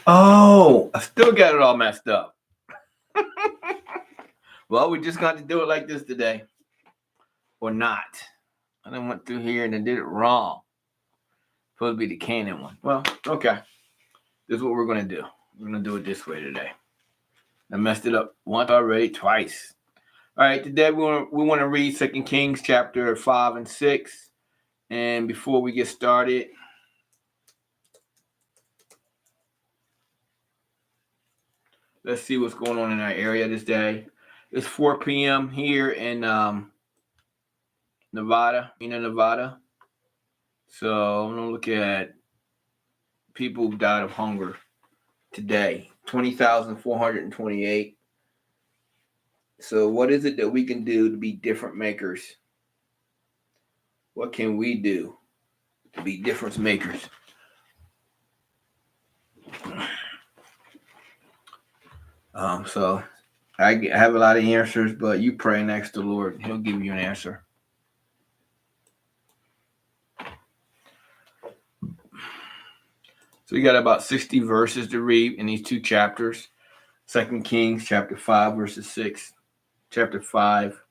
Oh, I still got it all messed up. Well, we just got to do it like this today. Or not. I done went through here and I did it wrong. Supposed to be the Canaan one. Well, okay. This is what we're going to do. We're going to do it this way today. I messed it up once already, twice. All right, today we want to read 2 Kings chapter 5 and 6. And before we get started, let's see what's going on in our area this day. It's 4 p.m. here in Nevada, Nevada. So I'm going to look at people who died of hunger today. 20,428. So what is it that we can do to be difference makers? What can we do to be difference makers? So I have a lot of answers, but you pray and ask the Lord. He'll give you an answer. So we got about 60 verses to read in these two chapters. 2 Kings chapter 5, verses 6, chapter 5,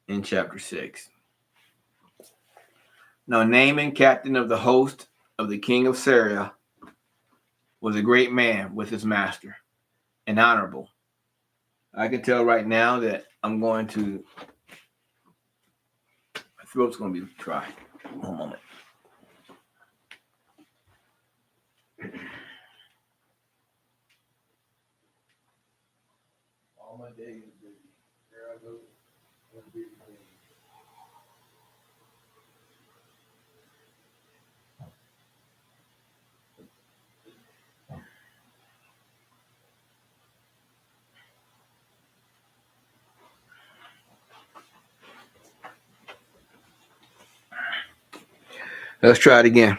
and chapter 6. Now Naaman, captain of the host of the king of Syria, was a great man with his master, and honorable. I can tell right now that my throat's going to be dry. One moment. All my days are busy. Here I go. Let's try it again.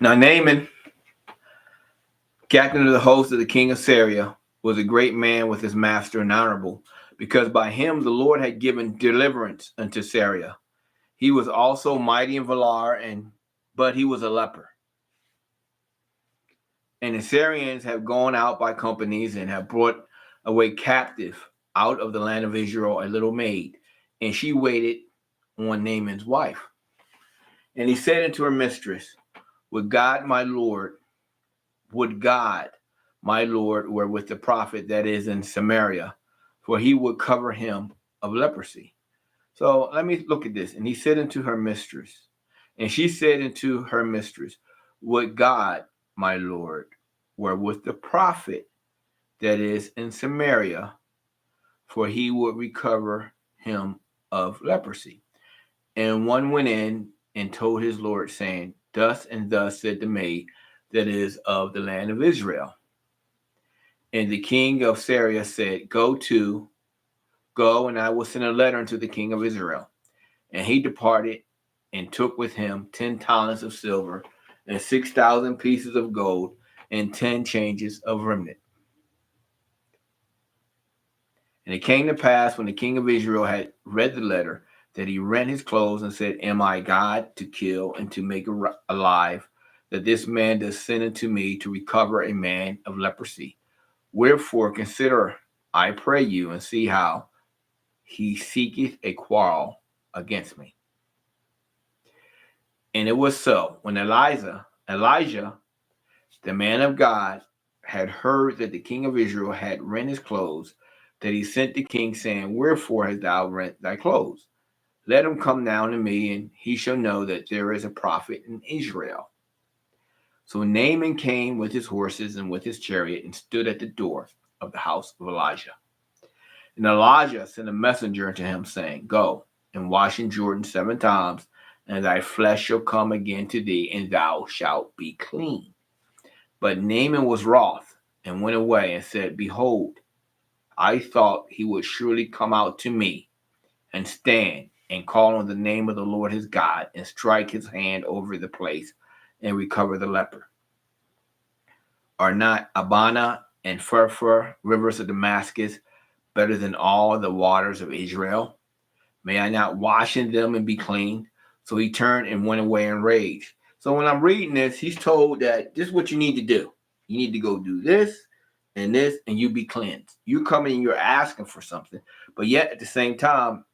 Now Naaman, captain of the host of the king of Syria, was a great man with his master and honorable, because by him the Lord had given deliverance unto Syria. He was also mighty in valor, but he was a leper. And the Syrians have gone out by companies and have brought away captive out of the land of Israel a little maid, and she waited on Naaman's wife. And he said unto her mistress, Would God, my Lord, were with the prophet that is in Samaria, for he would cover him of leprosy. So let me look at this. And he said unto her mistress, and she said unto her mistress, Would God, my Lord, were with the prophet that is in Samaria, for he would recover him of leprosy. And one went in and told his Lord, saying, Thus and thus said the maid that is of the land of Israel. And the king of Syria said, Go, and I will send a letter unto the king of Israel. And he departed and took with him 10 talents of silver and 6,000 pieces of gold and 10 changes of raiment. And it came to pass when the king of Israel had read the letter that he rent his clothes and said, Am I God to kill and to make alive, that this man does send unto me to recover a man of leprosy? Wherefore consider, I pray you, and see how he seeketh a quarrel against me. And it was so, when Elijah, the man of God, had heard that the king of Israel had rent his clothes, that he sent the king, saying, Wherefore hast thou rent thy clothes? Let him come down to me, and he shall know that there is a prophet in Israel. So Naaman came with his horses and with his chariot, and stood at the door of the house of Elijah. And Elijah sent a messenger unto him, saying, Go and wash in Jordan 7 times, and thy flesh shall come again to thee, and thou shalt be clean. But Naaman was wroth, and went away, and said, Behold, I thought he would surely come out to me, and stand, and call on the name of the Lord his God, and strike his hand over the place, and recover the leper. Are not Abana and Pharpar, rivers of Damascus, better than all the waters of Israel? May I not wash in them and be clean? So he turned and went away in rage. So when I'm reading this, he's told that this is what you need to do. You need to go do this, and you be cleansed. You coming and you're asking for something, but yet at the same time,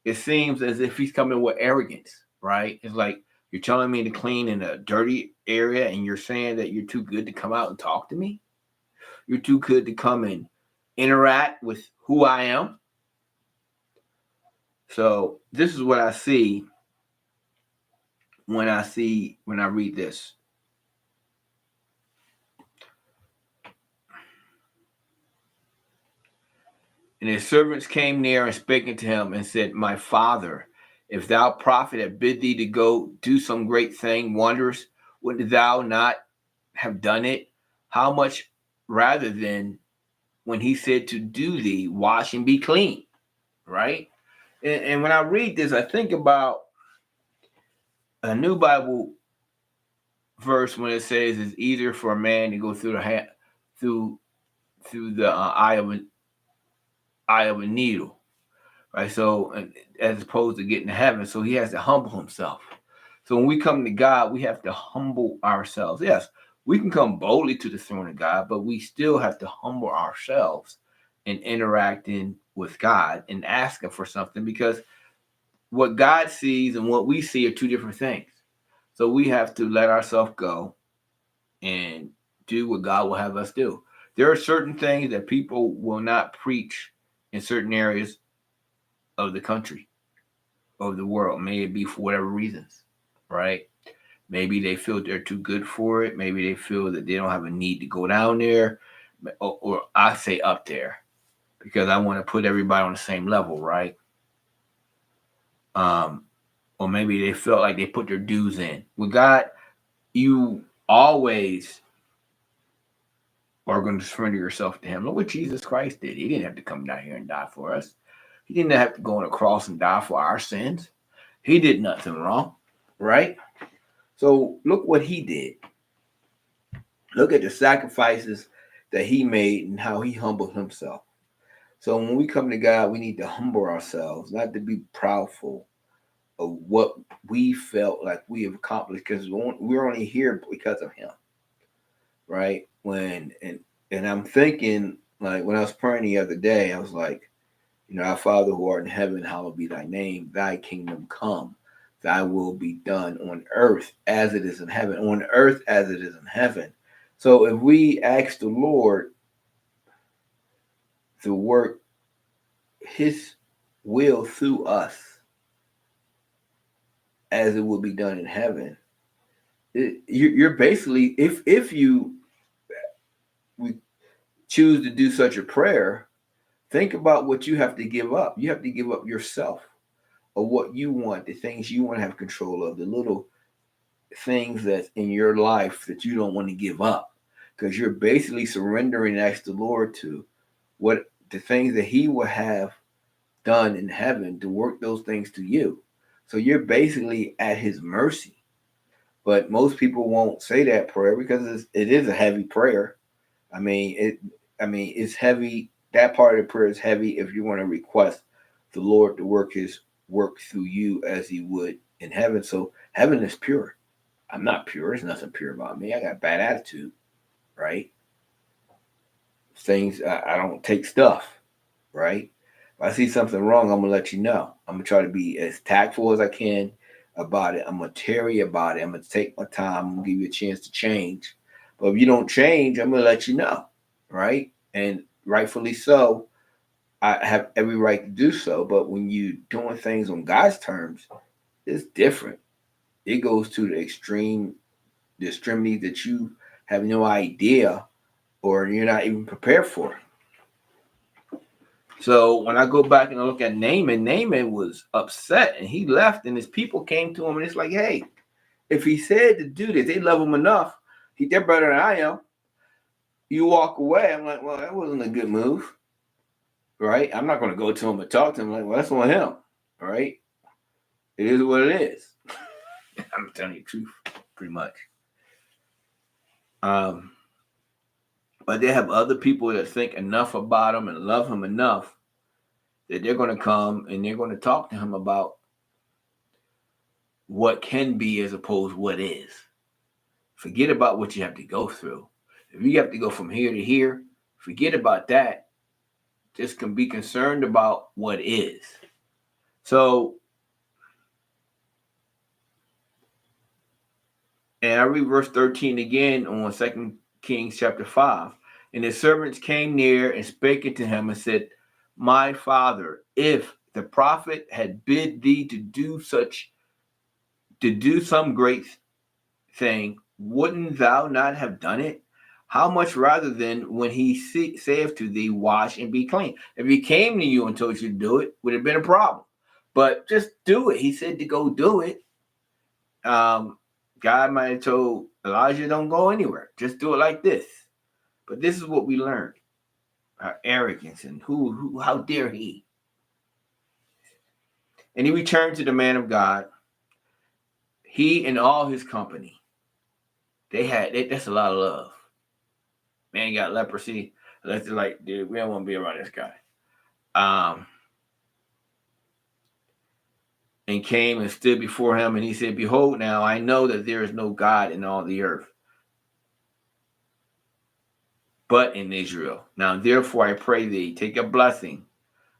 it seems as if he's coming with arrogance, right? It's like you're telling me to clean in a dirty area, and you're saying that you're too good to come out and talk to me. You're too good to come and interact with who I am. So this is what I see when I read this. And his servants came near and spake unto him and said, My father, if thou prophet had bid thee to go do some great thing, wonders, would thou not have done it? How much rather than when he said to do thee, wash and be clean, right? And when I read this, I think about a New Bible verse when it says it's easier for a man to go through through the eye of a needle, right? So, as opposed to getting to heaven, so he has to humble himself. So when we come to God, we have to humble ourselves. Yes, we can come boldly to the throne of God, but we still have to humble ourselves in interacting with God and asking for something, because what God sees and what we see are two different things. So we have to let ourselves go and do what God will have us do. There are certain things that people will not preach in certain areas of the country, of the world. May it be for whatever reasons, right? Maybe they feel they're too good for it. Maybe they feel that they don't have a need to go down there, or I say up there, because I want to put everybody on the same level, right? Um, or maybe they felt like they put their dues in. With God, you always are going to surrender yourself to Him. Look what Jesus Christ did. He didn't have to come down here and die for us. He didn't have to go on a cross and die for our sins. He did nothing wrong, right? So look what He did. Look at the sacrifices that He made and how He humbled Himself. So when we come to God, we need to humble ourselves, not to be proudful of what we felt like we have accomplished, because we're only here because of Him, right? And I'm thinking, like, when I was praying the other day, I was like, our Father who art in heaven, hallowed be thy name, thy kingdom come, thy will be done on earth as it is in heaven, on earth as it is in heaven. So if we ask the Lord to work His will through us as it will be done in heaven, you're basically, if you choose to do such a prayer, think about what you have to give up. You have to give up yourself, or what you want, the things you want to have control of, the little things that's in your life that you don't want to give up, because you're basically surrendering and ask the Lord to what the things that He will have done in heaven to work those things to you. So you're basically at His mercy. But most people won't say that prayer because it is a heavy prayer. It's heavy. That part of the prayer is heavy if you want to request the Lord to work His work through you as He would in heaven. So heaven is pure. I'm not pure. There's nothing pure about me. I got bad attitude, right? Things I don't take stuff, right? If I see something wrong, I'm gonna let you know. I'm gonna try to be as tactful as I can about it. I'm gonna tarry about it. I'm gonna take my time. I'm gonna give you a chance to change. But if you don't change, I'm gonna let you know, right? And rightfully so, I have every right to do so. But when you're doing things on God's terms, it's different. It goes to the extremity that you have no idea, or you're not even prepared for. So when I go back and I look at Naaman was upset and he left, and his people came to him and it's like, hey, if he said to do this, they love him enough. They're better than I am. You walk away. I'm like, well, that wasn't a good move, right? I'm not going to go to him and talk to him. Like, well, that's on him, right? It is what it is. I'm telling you the truth, pretty much. But they have other people that think enough about him and love him enough that they're going to come and they're going to talk to him about what can be as opposed to what is. Forget about what you have to go through. If you have to go from here to here, forget about that. Just can be concerned about what is. So, and I read verse 13 again on 2 Kings chapter 5. And his servants came near and spake unto him and said, My father, if the prophet had bid thee to do some great thing, wouldn't thou not have done it? How much rather then when he saith to thee, Wash and be clean? If he came to you and told you to do it, would have been a problem. But just do it. He said to go do it. God might have told Elijah, don't go anywhere. Just do it like this. But this is what we learned. Our arrogance and how dare he? And he returned to the man of God. He and all his company. That's a lot of love. Man got leprosy. That's like, dude, we don't want to be around this guy. And came and stood before him, and he said, Behold, now I know that there is no God in all the earth, but in Israel. Now therefore I pray thee, take a blessing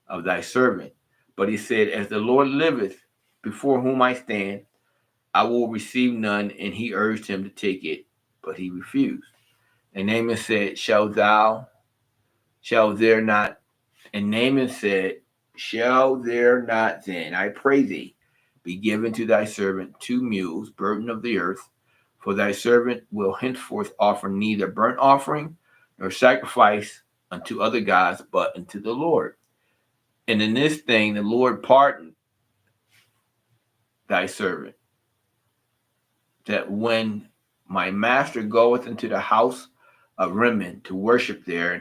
of thy servant. But he said, As the Lord liveth, before whom I stand, I will receive none. And he urged him to take it, but he refused. And Naaman said, Shall there not? And Naaman said, Shall there not then, I pray thee, be given to thy servant 2 mules, burden of the earth? For thy servant will henceforth offer neither burnt offering nor sacrifice unto other gods, but unto the Lord. And in this thing the Lord pardoned thy servant, that when my master goeth into the house of Rimmon to worship there,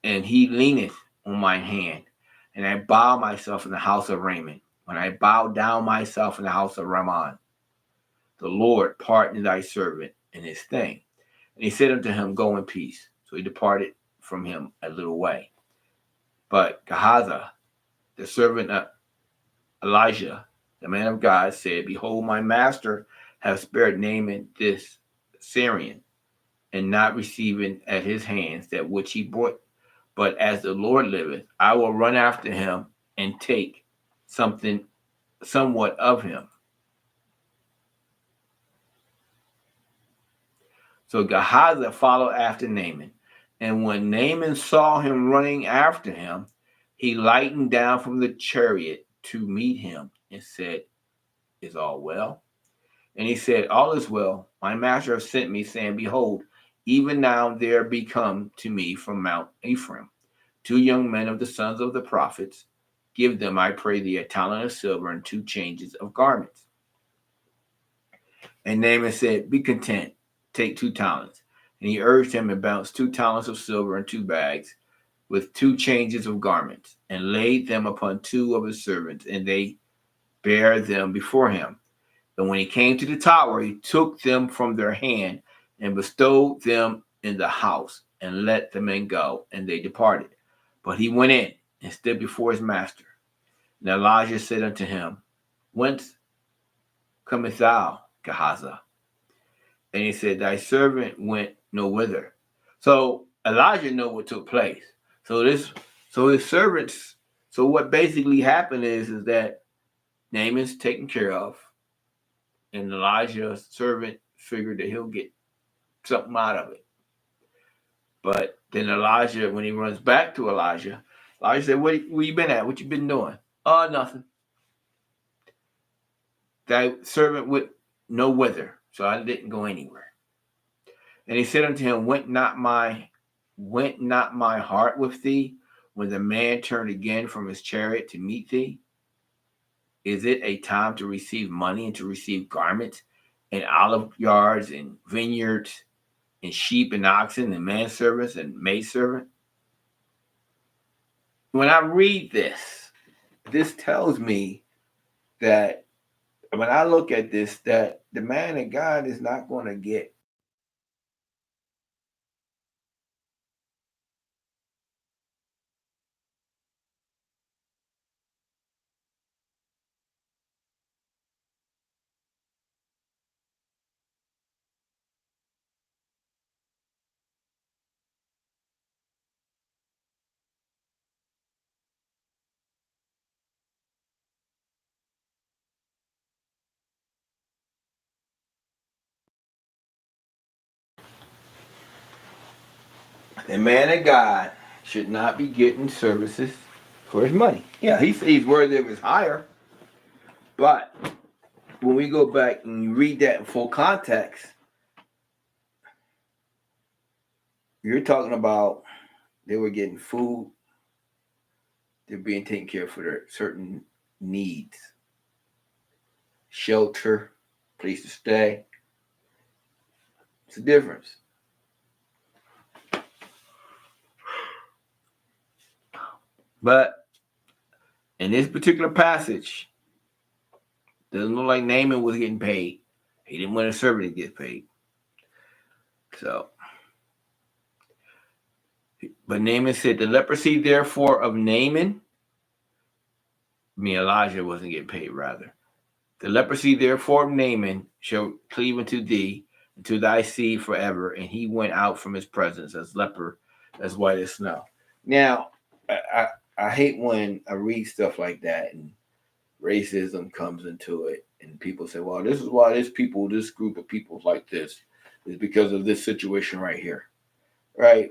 and he leaneth on mine hand, and I bow myself in the house of Raymond, when I bow down myself in the house of Ramon, the Lord pardon thy servant in his thing. And he said unto him, Go in peace. So he departed from him a little way. But Gehazi, the servant of Elijah, the man of God, said, Behold, my master hath spared Naaman this Syrian, and not receiving at his hands that which he brought. But as the Lord liveth, I will run after him and take somewhat of him. So Gehazi followed after Naaman. And when Naaman saw him running after him, he lightened down from the chariot to meet him and said, Is all well? And he said, All is well. My master hath sent me, saying, Behold, even now there be come to me from Mount Ephraim 2 young men of the sons of the prophets. Give them, I pray thee, a talent of silver and 2 changes of garments. And Naaman said, Be content, take 2 talents. And he urged him and bounced 2 talents of silver in 2 bags with 2 changes of garments, and laid them upon 2 of his servants, and they bare them before him. And when he came to the tower, he took them from their hand and bestowed them in the house, and let the men go, and they departed. But he went in and stood before his master. And Elijah said unto him, Whence comest thou, Gehazi? And he said, Thy servant went no whither. So Elijah knew what took place. So his servants, so what basically happened is that Naaman's taken care of, and Elijah's servant figured that he'll get something out of it. But then Elijah, when he runs back to Elijah said, Where you been at? What you been doing? Oh, nothing. Thy servant went no whither, so I didn't go anywhere. And he said unto him, Went not my heart with thee when the man turned again from his chariot to meet thee? Is it a time to receive money and to receive garments and olive yards and vineyards and sheep and oxen and manservants and maidservant? When I read this tells me that when I look at this, that the man of God is not going to get The man of God should not be getting services for his money. Yeah, he's worthy of his hire. But when we go back and you read that in full context, you're talking about they were getting food, they're being taken care of for their certain needs, shelter, place to stay. It's a difference. But in this particular passage, doesn't look like Naaman was getting paid. He didn't want a servant to get paid. So, but Naaman said, the leprosy therefore of Naaman, Elijah wasn't getting paid, rather. The leprosy therefore of Naaman shall cleave unto thee, and to thy seed forever. And he went out from his presence as leper, as white as snow. Now, I hate when I read stuff like that and racism comes into it. And people say, well, this is why this group of people like this is because of this situation right here. Right?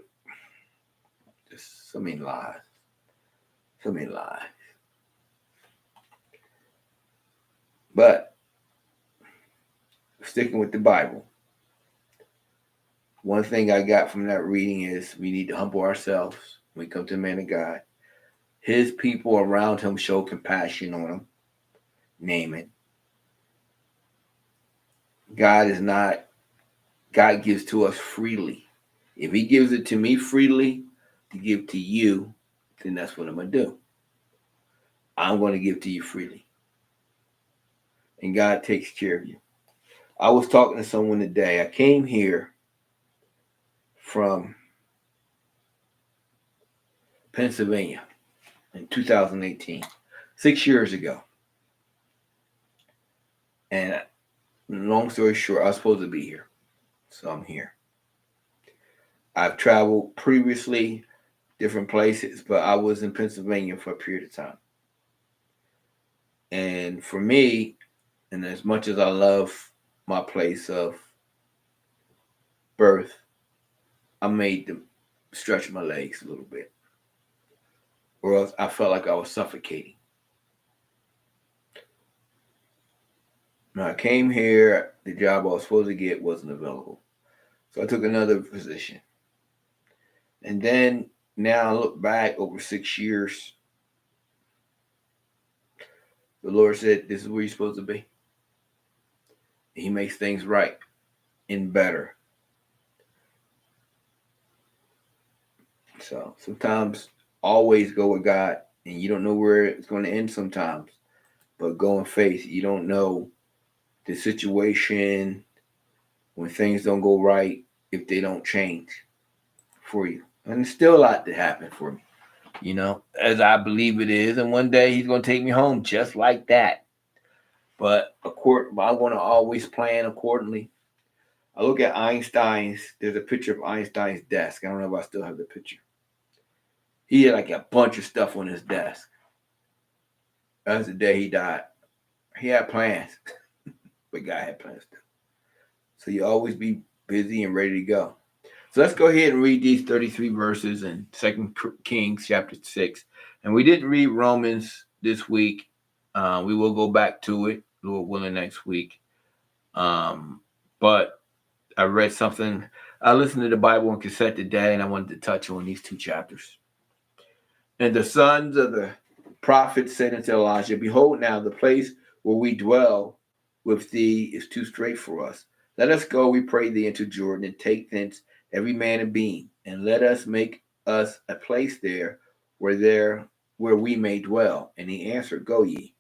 Just so many lies. So many lies. But sticking with the Bible, one thing I got from that reading is we need to humble ourselves when we come to the man of God. His people around him show compassion on him. Naaman. God gives to us freely. If he gives it to me freely to give to you, then that's what I'm going to do. I'm going to give to you freely. And God takes care of you. I was talking to someone today. I came here from Pennsylvania in 2018, 6 years ago. And long story short, I was supposed to be here. So I'm here. I've traveled previously different places, but I was in Pennsylvania for a period of time. And for me, and as much as I love my place of birth, I made to stretch my legs a little bit, or else I felt like I was suffocating. When I came here, the job I was supposed to get wasn't available. So I took another position. And then now I look back over 6 years. The Lord said, this is where you're supposed to be. He makes things right and better. So sometimes always go with God, and you don't know where it's going to end sometimes. But go in faith. You don't know the situation when things don't go right if they don't change for you. And there's still a lot to happen for me, as I believe it is. And one day he's going to take me home just like that. But I'm going to always plan accordingly. I look at there's a picture of Einstein's desk. I don't know if I still have the picture. He had like a bunch of stuff on his desk. That was the day he died. He had plans, but God had plans too. So you always be busy and ready to go. So let's go ahead and read these 33 verses in 2 Kings chapter 6. And we didn't read Romans this week. We will go back to it, Lord willing, next week. But I read something. I listened to the Bible on cassette today, and I wanted to touch on these 2 chapters. And the sons of the prophets said unto Elijah, behold, now the place where we dwell with thee is too strait for us. Let us go, we pray thee, into Jordan, and take thence every man a beam, and let us make us a place there where we may dwell. And he answered, go ye.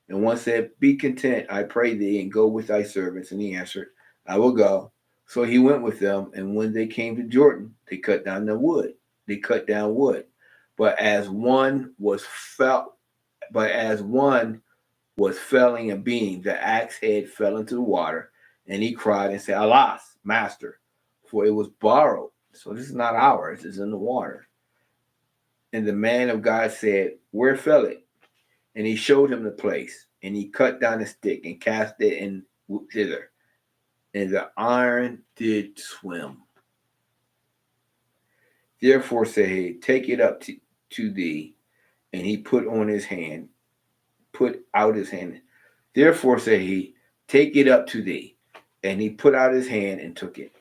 And one said, be content, I pray thee, and go with thy servants. And he answered, I will go. So he went with them, and when they came to Jordan, they cut down wood. But as one was felling a beam, the axe head fell into the water, and he cried and said, alas, master, for it was borrowed. So this is not ours, it's in the water. And the man of God said, where fell it? And he showed him the place, and he cut down a stick and cast it in thither, and the iron did swim. Therefore said he, take it up to thee. And he put out his hand. Therefore said he, take it up to thee. And he put out his hand and took it.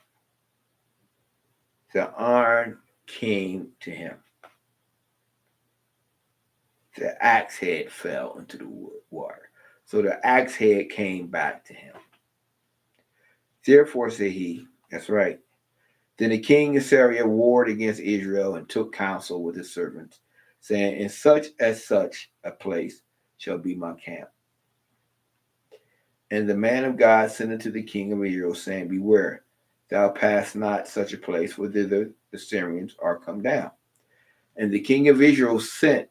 The iron came to him. The axe head fell into the water. So the axe head came back to him. Therefore said he, that's right. Then the king of Syria warred against Israel and took counsel with his servants, saying, in such a place shall be my camp. And the man of God sent unto the king of Israel, saying, beware, thou pass not such a place, for thither the Syrians are come down. And the king of Israel sent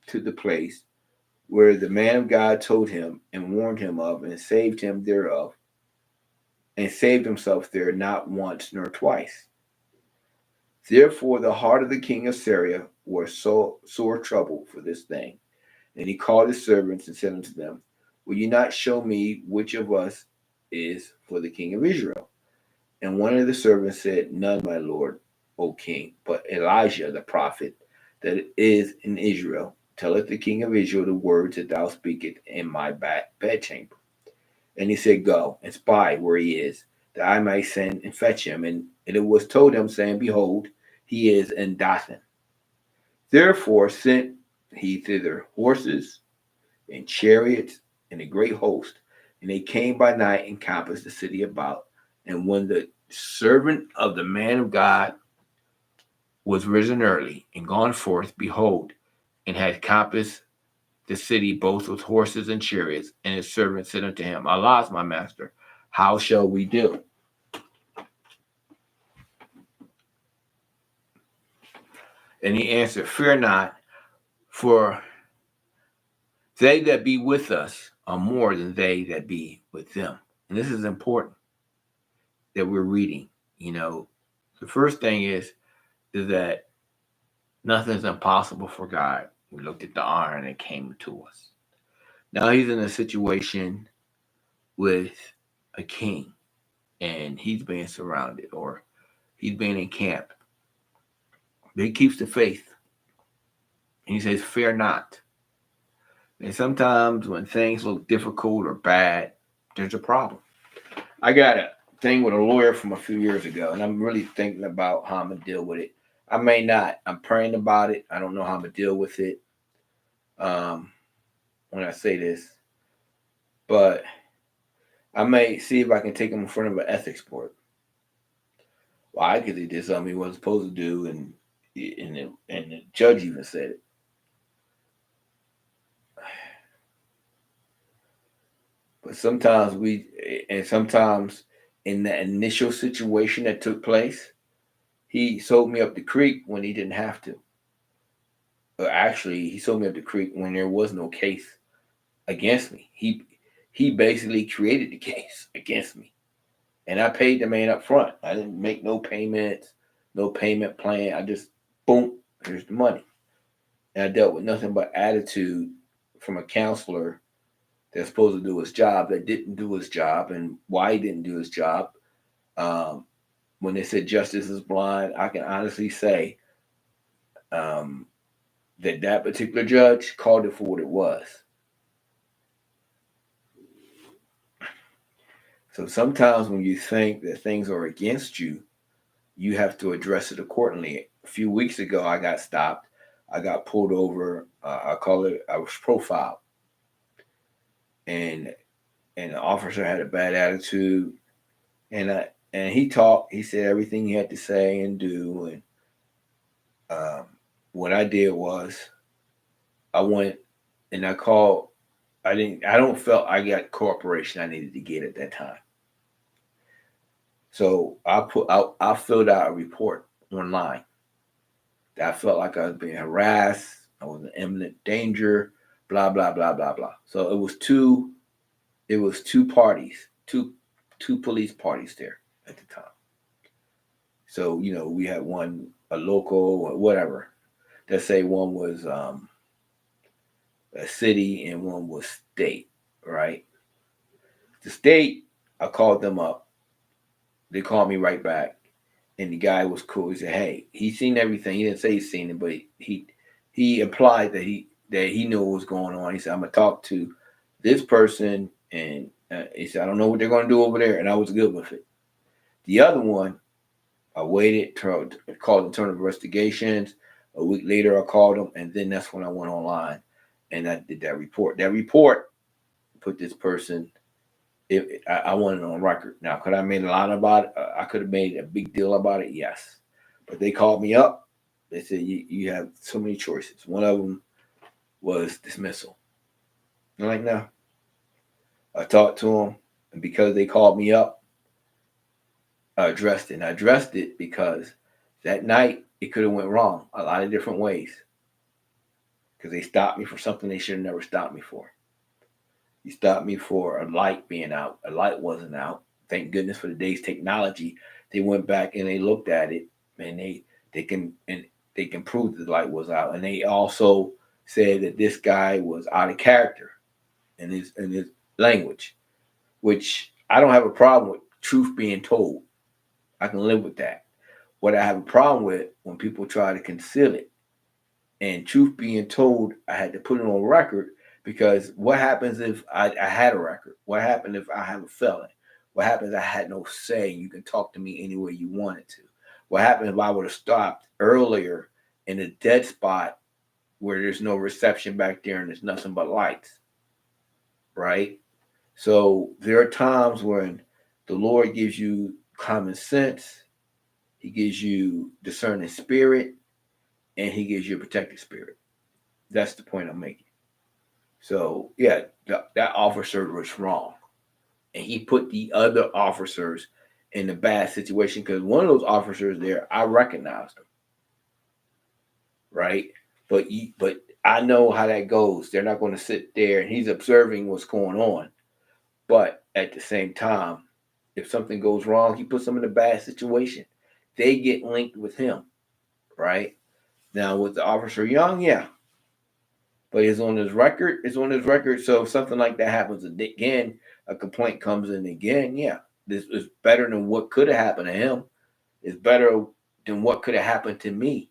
to the place where the man of God told him and warned him of, and saved him thereof, and saved himself there not once nor twice. Therefore the heart of the king of Syria was so sore troubled for this thing. And he called his servants and said unto them, will you not show me which of us is for the king of Israel? And one of the servants said, none, my lord, O king, but Elijah the prophet that is in Israel telleth the king of Israel the words that thou speakest in my bedchamber. And he said, go and spy where he is, that I may send and fetch him. And it was told him, saying, behold, he is in Dothan. Therefore sent he thither horses and chariots and a great host. And they came by night and compassed the city about. And when the servant of the man of God was risen early and gone forth, behold, and had compassed the city both with horses and chariots, and his servant said unto him, alas, my master, how shall we do? And he answered, fear not, for they that be with us are more than they that be with them. And this is important that we're reading. The first thing is that nothing's impossible for God. We looked at the iron and it came to us. Now he's in a situation with a king, and he's being surrounded, or he's being encamped. But he keeps the faith. And he says, fear not. And sometimes when things look difficult or bad, there's a problem. I got a thing with a lawyer from a few years ago, and I'm really thinking about how I'm going to deal with it. I may not. I'm praying about it. I don't know how I'm going to deal with it when I say this. But I may see if I can take him in front of an ethics board. Why? Because he did something he wasn't supposed to do, and the judge even said it. But sometimes in the initial situation that took place, he sold me up the creek when he didn't have to. Or actually, he sold me up the creek when there was no case against me. He basically created the case against me. And I paid the man up front. I didn't make no payments, no payment plan. I just, boom, here's the money. And I dealt with nothing but attitude from a counselor that's supposed to do his job that didn't do his job. And why he didn't do his job, when they said justice is blind, I can honestly say that particular judge called it for what it was. So sometimes when you think that things are against you, you have to address it accordingly. A few weeks ago, I got stopped. I got pulled over. I was profiled. And the officer had a bad attitude. And he talked. He said everything he had to say and do. And what I did was I went and I called. I don't felt I got cooperation I needed to get at that time. So I filled out a report online that I felt like I was being harassed, I was in imminent danger, blah blah blah blah blah. So it was two parties, two police parties there at the time. So we had one a local or whatever. Let's say one was a city and one was state, right? The state, I called them up. They called me right back. And the guy was cool. He said, "Hey, he's seen everything." He didn't say he's seen it, but he implied that he knew what was going on. He said, "I'm gonna talk to this person," and he said, "I don't know what they're gonna do over there," and I was good with it. The other one, I waited, called internal investigations. A week later, I called them, and then that's when I went online and I did that report. That report put this person. I wanted it on record. Now, could I have made a lot about it? I could have made a big deal about it, yes. But they called me up. They said, you have so many choices. One of them was dismissal. I'm like, no. I talked to them, and because they called me up, I addressed it. And I addressed it because that night it could have went wrong a lot of different ways. Because they stopped me for something they should have never stopped me for. You stopped me for a light being out. A light wasn't out. Thank goodness for the day's technology. They went back and they looked at it, and they can prove that the light was out. And they also said that this guy was out of character in his language, which I don't have a problem with truth being told. I can live with that. What I have a problem with when people try to conceal it. And truth being told, I had to put it on record because what happens if I had a record? What happened if I have a felon? What happens if I had no say? You can talk to me any way you wanted to. What happened if I would have stopped earlier in a dead spot where there's no reception back there and there's nothing but lights, right? So there are times when the Lord gives you common sense, He gives you discerning spirit, and He gives you a protective spirit. That's the point I'm making. So yeah, that officer was wrong, and he put the other officers in a bad situation because one of those officers there, I recognized him, right? But I know how that goes. They're not going to sit there, and he's observing what's going on. But at the same time, if something goes wrong, he puts them in a bad situation. They get linked with him, right? Now with the officer Young, yeah, but it's on his record. It's on his record. So if something like that happens again, a complaint comes in again, yeah, this is better than what could have happened to him. It's better than what could have happened to me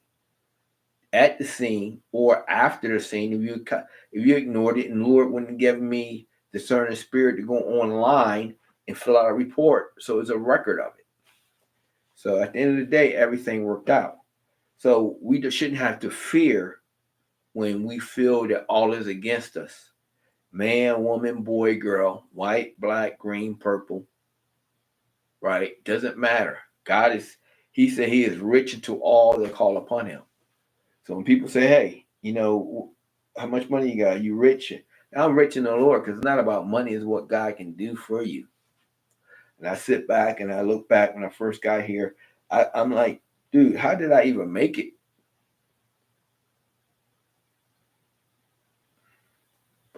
at the scene or after the scene. If you ignored it and the Lord wouldn't give me discerning spirit to go online and fill out a report, so it's a record of it. So at the end of the day, everything worked out. So we just shouldn't have to fear when we feel that all is against us. Man, woman, boy, girl, white, black, green, purple, right? Doesn't matter. He said he is rich into all that call upon him. So when people say, hey, how much money you got? You rich? I'm rich in the Lord because it's not about money, it's what God can do for you. And I sit back and I look back when I first got here. I'm like, dude, how did I even make it?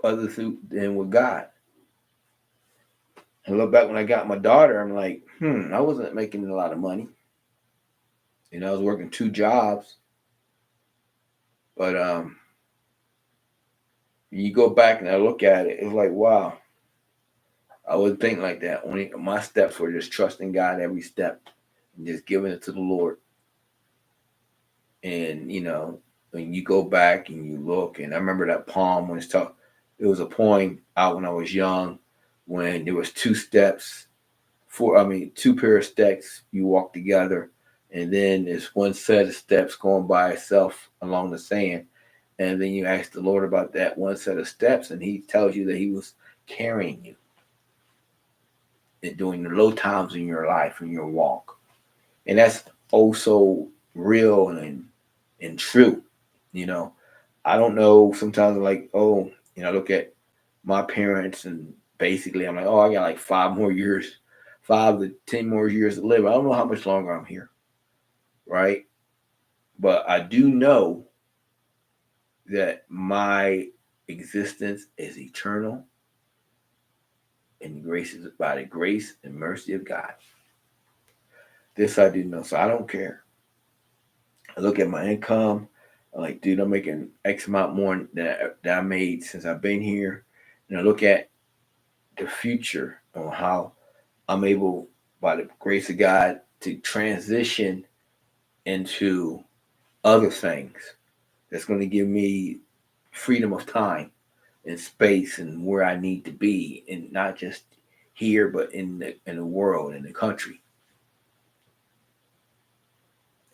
Other than with God. And look back when I got my daughter, I'm like, I wasn't making a lot of money. I was working 2 jobs. But you go back and I look at it, it's like, wow, I wouldn't think like that. Only my steps were just trusting God every step and just giving it to the Lord. And when you go back and you look, and I remember that poem when it's talk. It was a poem out when I was young, when there was 2 steps, two pair of steps you walk together, and then there's one set of steps going by itself along the sand, and then you ask the Lord about that one set of steps, and He tells you that He was carrying you during the low times in your life in your walk, and that's also real and true. I don't know. Sometimes I'm like, oh, look at my parents, and basically I'm like, oh, I got like 5 more years, 5 to 10 more years to live. I don't know how much longer I'm here, right? But I do know that my existence is eternal, and grace is by the grace and mercy of God. This I do know, so I don't care. I look at my income. I'm like, dude, I'm making X amount more than I made since I've been here. And I look at the future on how I'm able, by the grace of God, to transition into other things that's going to give me freedom of time and space and where I need to be, and not just here, but in the world, in the country.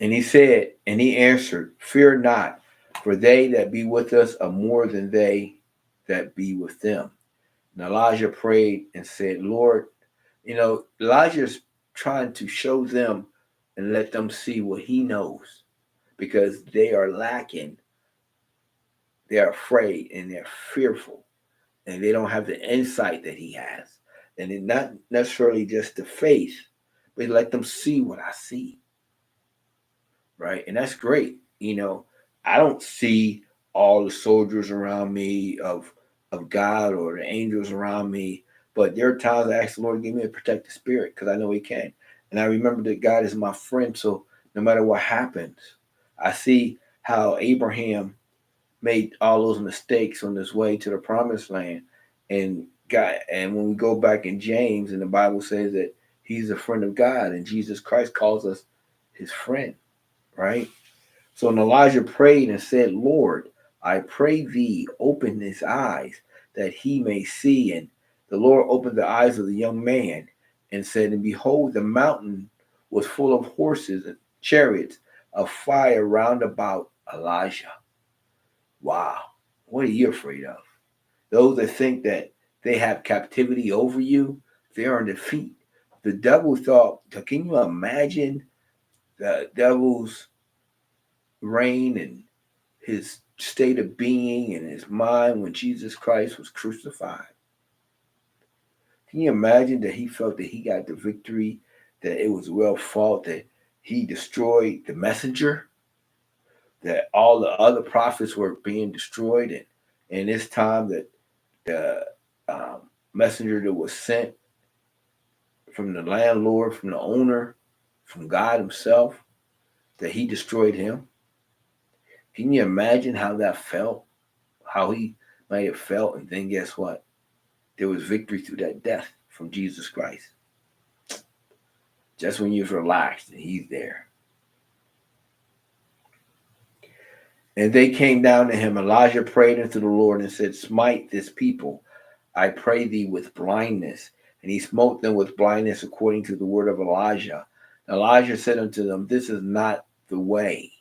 And he said, and he answered, "Fear not, for they that be with us are more than they that be with them." And Elijah prayed and said, "Lord," Elijah's trying to show them and let them see what he knows, because they are lacking, they're afraid, and they're fearful, and they don't have the insight that he has. And it's not necessarily just the faith, but let them see what I see, right? And that's great. I don't see all the soldiers around me of God or the angels around me, but there are times I ask the Lord to give me a protective spirit because I know He can. And I remember that God is my friend, so no matter what happens, I see how Abraham made all those mistakes on his way to the promised land. And when we go back in James, and the Bible says that he's a friend of God, and Jesus Christ calls us his friend, right? So when Elijah prayed and said, "Lord, I pray thee, open his eyes that he may see." And the Lord opened the eyes of the young man and said, and behold, the mountain was full of horses and chariots of fire round about Elijah. Wow. What are you afraid of? Those that think that they have captivity over you, they are in defeat. The devil thought, can you imagine the devil's reign and his state of being and his mind when Jesus Christ was crucified? Can you imagine that he felt that he got the victory, that it was well fought, that he destroyed the messenger, that all the other prophets were being destroyed, and this time that the messenger that was sent from the landlord, from the owner, from God himself, that he destroyed him? Can you imagine how that felt? How he might have felt? And then guess what? There was victory through that death from Jesus Christ. Just when you've relaxed and he's there. And they came down to him. Elijah prayed unto the Lord and said, "Smite this people, I pray thee, with blindness." And he smote them with blindness according to the word of Elijah. Elijah said unto them, "This is not the way,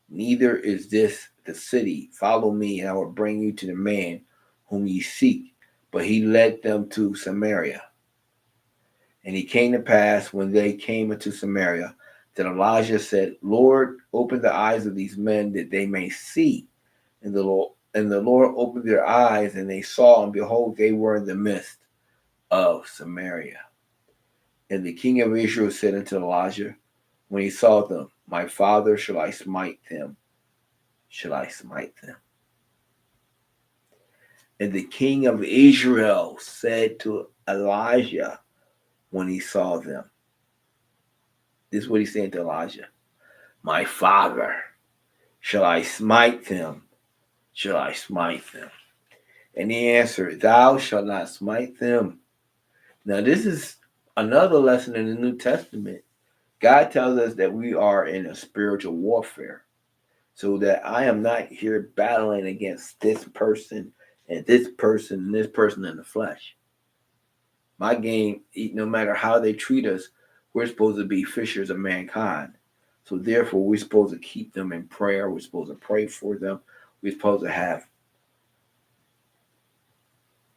neither is this the city. Follow me, and I will bring you to the man whom ye seek." But he led them to Samaria. And it came to pass, when they came into Samaria, that Elijah said, "Lord, open the eyes of these men that they may see." And the Lord opened their eyes, and they saw, and behold, they were in the midst of Samaria. And the king of Israel said unto Elijah, when he saw them, "My father, shall I smite them? Shall I smite them?" And the king of Israel said to Elijah when he saw them, this is what he's saying to Elijah, "My father, shall I smite them? Shall I smite them?" And he answered, "Thou shalt not smite them." Now, this is another lesson in the New Testament. God tells us that we are in a spiritual warfare, so that I am not here battling against this person and this person and this person in the flesh. My game, no matter how they treat us, we're supposed to be fishers of mankind. So therefore, we're supposed to keep them in prayer. We're supposed to pray for them. We're supposed to have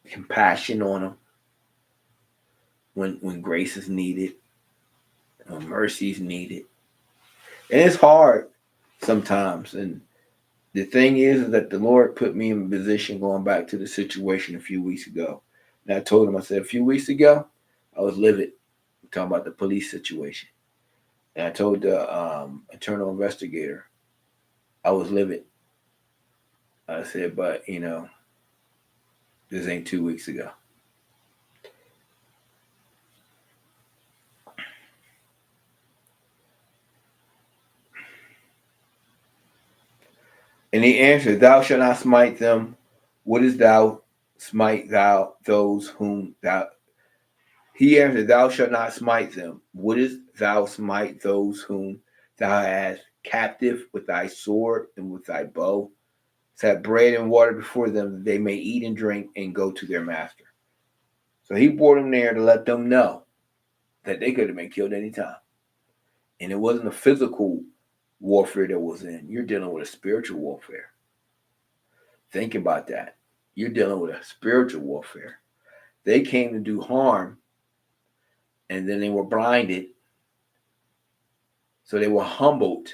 compassion on them when grace is needed, when mercy is needed. And it's hard sometimes. And the thing is that the Lord put me in a position, going back to the situation a few weeks ago. And I told him, I said, a few weeks ago, I was livid. I'm talking about the police situation. And I told the internal investigator, I was livid. I said, but, this ain't 2 weeks ago. And he answered, "Thou shalt not smite them. Wouldest thou smite thou those whom thou He answered, Thou shalt not smite them. Wouldest thou smite those whom thou hast captive with thy sword and with thy bow? Set bread and water before them, that they may eat and drink and go to their master. So he brought them there to let them know that they could have been killed any time. And it wasn't a physical warfare that was in. You're dealing with a spiritual warfare. Think about that. You're dealing with a spiritual warfare. They came to do harm, and then they were blinded. So they were humbled.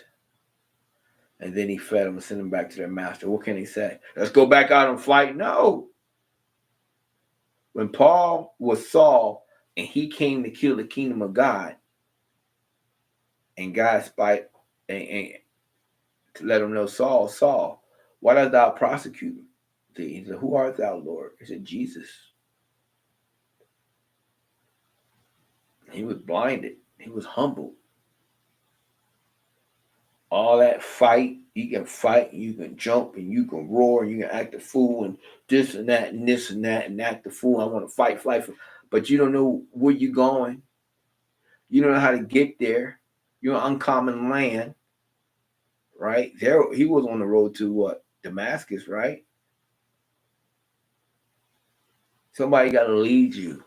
And then he fed them and sent them back to their master. What can he say? Let's go back out and fight? No. When Paul was Saul and he came to kill the kingdom of God, and God spite and to let him know, Saul, Saul, why dost thou prosecute thee? He said, Who art thou, Lord? He said, Jesus. He was blinded. He was humbled. All that fight, you can fight, and you can jump, and you can roar, and you can act a fool, and this and that, and this and that, and act a fool. I want to fight, but you don't know where you're going. You don't know how to get there. You're on uncommon land, right? There, he was on the road to what? Damascus, right? Somebody got to lead you.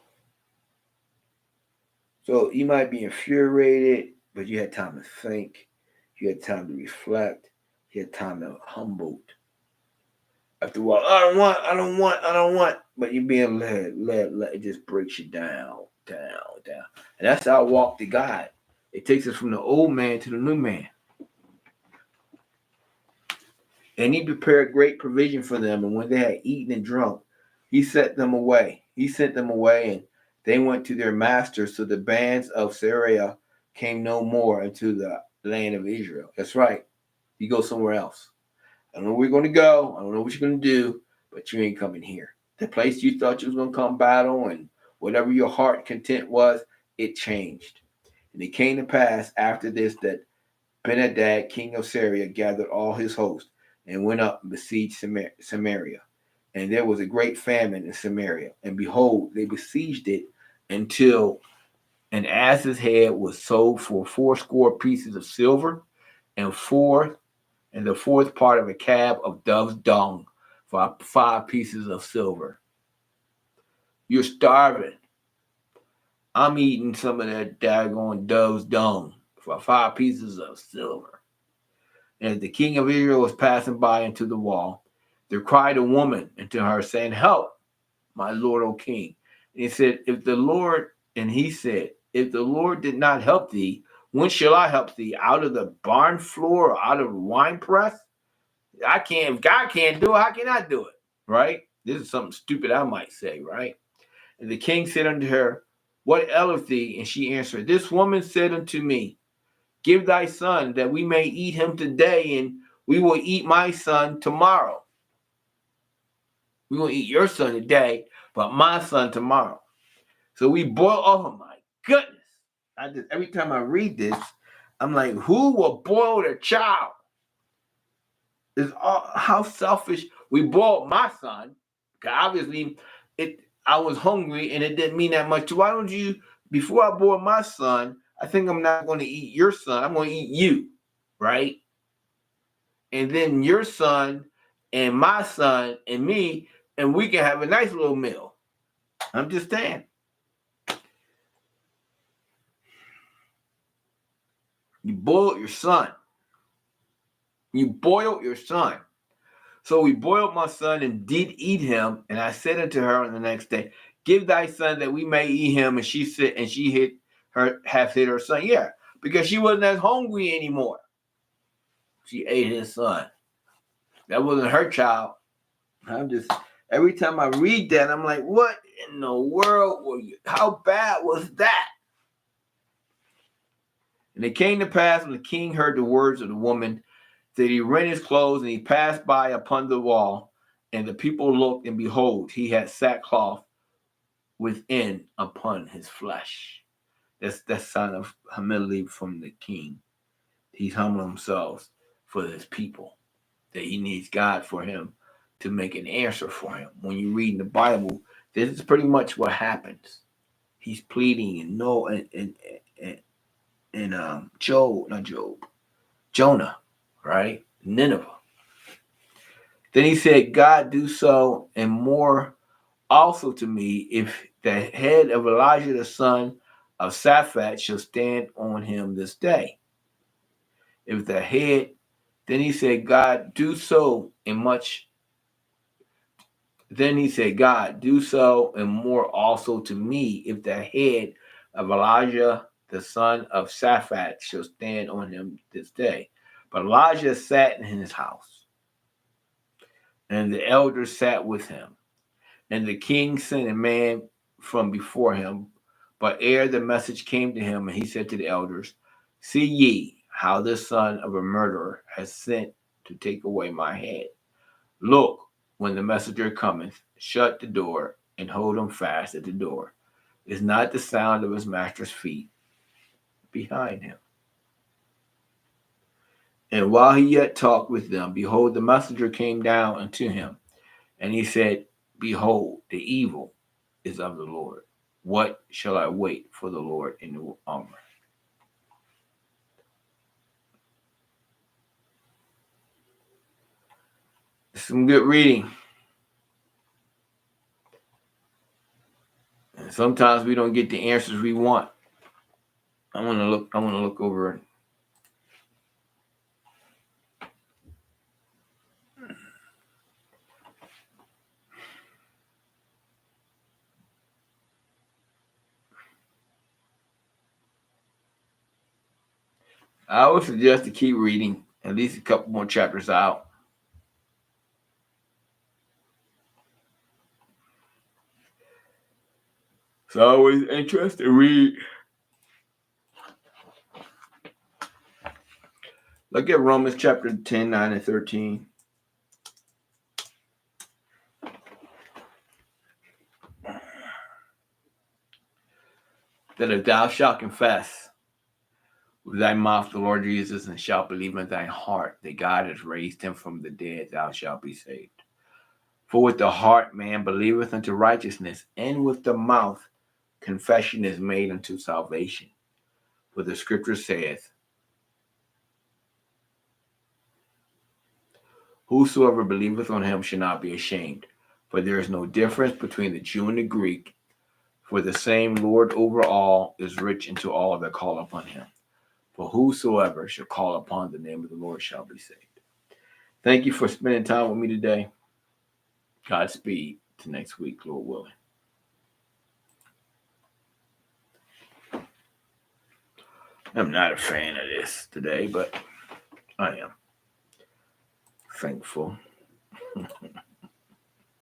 So you might be infuriated, but you had time to think. You had time to reflect. You had time to humble. After a while, I don't want. But you're being led. It just breaks you down. And that's our walk to God. It takes us from the old man to the new man. And he prepared great provision for them. And when they had eaten and drunk, he sent them away. And they went to their masters. So the bands of Syria came no more into the land of Israel. That's right. You go somewhere else. I don't know where you're going to go. I don't know what you're going to do, but you ain't coming here. The place you thought you was going to come battle and whatever your heart content was, it changed. And it came to pass after this that Ben-Hadad, king of Syria, gathered all his host and went up and besieged Samaria. And there was a great famine in Samaria. And behold, they besieged it until an ass's head was sold for 80 pieces of silver, and the fourth part of a cab of dove's dung for 5 pieces of silver. You're starving. I'm eating some of that daggone dove's dung for 5 pieces of silver. And as the king of Israel was passing by into the wall, there cried a woman unto her, saying, Help, my lord, O king. And he said, If the Lord did not help thee, when shall I help thee? Out of the barn floor or out of the wine press? If God can't do it, how can I do it? Right? This is something stupid I might say, right? And the king said unto her, What aileth thee? And she answered, This woman said unto me, Give thy son, that we may eat him today, and we will eat my son tomorrow. We will eat your son today, but my son tomorrow. So we boil. Oh my goodness! Every time I read this, I'm like, who will boil their child? How selfish. We boiled my son. Obviously, I was hungry and it didn't mean that much. Why don't you? Before I boil my son, I think I'm not going to eat your son. I'm going to eat you, right? And then your son and my son and me, and we can have a nice little meal. I'm just saying. You boiled your son. So we boiled my son and did eat him. And I said unto her on the next day, Give thy son that we may eat him. And she said, and she hit her son. Yeah, because she wasn't as hungry anymore. She ate his son. That wasn't her child. Every time I read that, I'm like, what in the world how bad was that? And it came to pass when the king heard the words of the woman that he rent his clothes and he passed by upon the wall. And the people looked, and behold, he had sackcloth within upon his flesh. That's that sign of humility from the king. He's humbling himself for his people. That he needs God for him to make an answer for him. When you read in the Bible, this is pretty much what happens. He's pleading and no and Jonah, right? Nineveh. Then he said, God, do so and more also to me, if the head of Elijah the son of Shaphat shall stand on him this day. If the head, then he said, God, do so and much. Then he said, God, do so and more also to me, if the head of Elijah the son of Shaphat shall stand on him this day. But Elijah sat in his house, and the elders sat with him. And the king sent a man from before him. But ere the message came to him, and he said to the elders, see ye how this son of a murderer has sent to take away my head. Look, when the messenger cometh, shut the door, and hold him fast at the door. Is not the sound of his master's feet behind him? And while he yet talked with them, behold, the messenger came down unto him, and he said, behold, the evil is of the Lord. What shall I wait for the Lord in the armor? Some good reading. And sometimes we don't get the answers we want. I want to look over. I would suggest to keep reading at least a couple more chapters out. It's always interesting to read. Look at Romans chapter 10, 9, and 13. That if thou shalt confess with thy mouth the Lord Jesus, and shalt believe in thine heart that God has raised him from the dead, thou shalt be saved. For with the heart man believeth unto righteousness, and with the mouth confession is made unto salvation. For the scripture saith, whosoever believeth on him shall not be ashamed. For there is no difference between the Jew and the Greek, for the same Lord over all is rich unto all that call upon him. For whosoever shall call upon the name of the Lord shall be saved. Thank you for spending time with me today. Godspeed to next week, Lord willing. I'm not a fan of this today, but I am thankful.